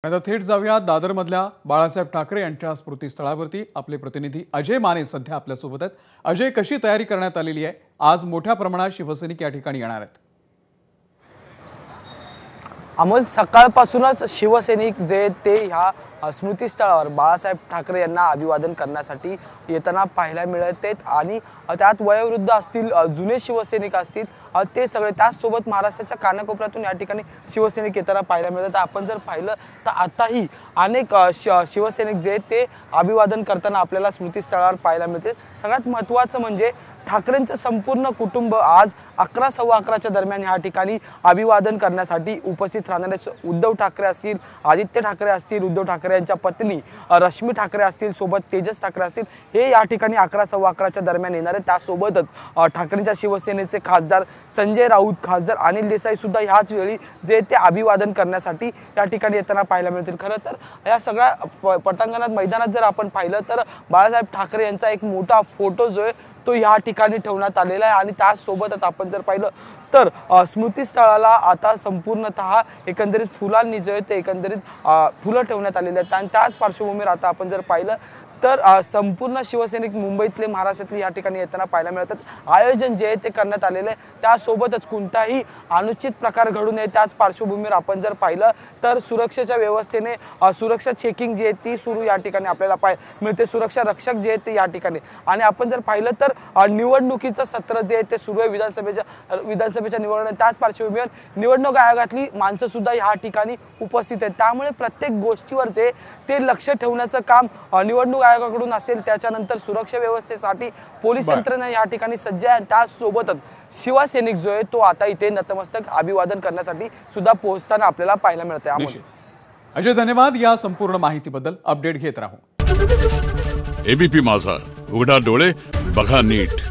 आता थेट जाऊया दादरमधल्या बाळासाहेब ठाकरे यांच्या स्मृतीस्थळावरती। आपले प्रतिनिधी अजय माने सध्या आपल्यासोबत आहेत। अजय, कशी तयारी करण्यात आलेली आहे? आज मोठ्या प्रमाणात शिवसैनिक या ठिकाणी येणार आहेत। अमोल, सकाळपासूनच शिवसैनिक जे ते ह्या स्मृतीस्थळावर बाळासाहेब ठाकरे यांना अभिवादन करण्यासाठी येताना पाहायला मिळत आहेत। आणि त्यात वयोवृद्ध असतील, जुने शिवसैनिक असतील, ते सगळे त्याचसोबत महाराष्ट्राच्या कानाकोपऱ्यातून या ठिकाणी शिवसैनिक येताना पाहायला मिळतात। आपण जर पाहिलं तर आताही अनेक शिवसैनिक जे ते अभिवादन करताना आपल्याला स्मृतीस्थळावर पाहायला मिळते। सगळ्यात महत्त्वाचं म्हणजे ठाकरेंचं संपूर्ण कुटुंब आज 11 सव्वा 11च्या दरम्यान या ठिकाणी अभिवादन करण्यासाठी उपस्थित राहणार आहे। उद्धव ठाकरे असतील, आदित्य ठाकरे असतील, उद्धव ठाकरे यांच्या पत्नी रश्मी ठाकरे असतील, सोबत तेजस ठाकरे असतील, हे या ठिकाणी 11 सव्वा 11च्या दरम्यान येणार आहे। त्यासोबतच ठाकरेंच्या शिवसेनेचे खासदार संजय राऊत, खासदार अनिल देसाई सुद्धा ह्याच वेळी जे ते अभिवादन करण्यासाठी या ठिकाणी येताना पाहायला मिळतील। खरं तर या सगळ्या पटांगणात मैदानात जर आपण पाहिलं तर बाळासाहेब ठाकरे यांचा एक मोठा फोटो जो आहे तो या ठिकाणी ठेवण्यात आलेला आहे। आणि त्यासोबतच आपण जर पाहिलं तर स्मृतीस्थळाला आता संपूर्णतः एकंदरीत फुलांनी जे ते एकंदरीत फुलं ठेवण्यात आलेली आहेत। आणि त्याच पार्श्वभूमीवर आता आपण जर पाहिलं तर संपूर्ण शिवसैनिक मुंबईतले, महाराष्ट्रातले या ठिकाणी येताना पाहायला मिळतात। आयोजन जे ते करण्यात आलेले आहे, त्यासोबतच कोणताही अनुचित प्रकार घडू नये त्याच पार्श्वभूमीवर आपण जर पाहिलं तर सुरक्षेच्या व्यवस्थेने सुरक्षा चेकिंग जी आहे ती सुरू या ठिकाणी आपल्याला पाहायला मिळते। सुरक्षा रक्षक जे आहेत ते या ठिकाणी, आणि आपण जर पाहिलं तर निवडणुकीचं सत्र जे आहे ते सुरू आहे विधानसभेच्या निवडणुका। त्याच पार्श्वभूमीवर निवडणूक आयोगातली माणसं सुद्धा या ठिकाणी उपस्थित आहेत। त्यामुळे प्रत्येक गोष्टीवर जे ते लक्ष ठेवण्याचं काम निवडणूक आयोगाकडून असेल। त्याच्यानंतर सुरक्षा व्यवस्थेसाठी पोलीस यंत्रणा या ठिकाणी सज्ज आहे। त्यासोबतच शिवसैनिक जो आहे तो आता इथे नतमस्तक अभिवादन करण्यासाठी सुद्धा पोहोचताना आपल्याला पाहायला मिळते। अजय, धन्यवाद या संपूर्ण माहितीबद्दल। अपडेट घेत राहू। एबीपी माझा, उघडा डोळे बघा नीट।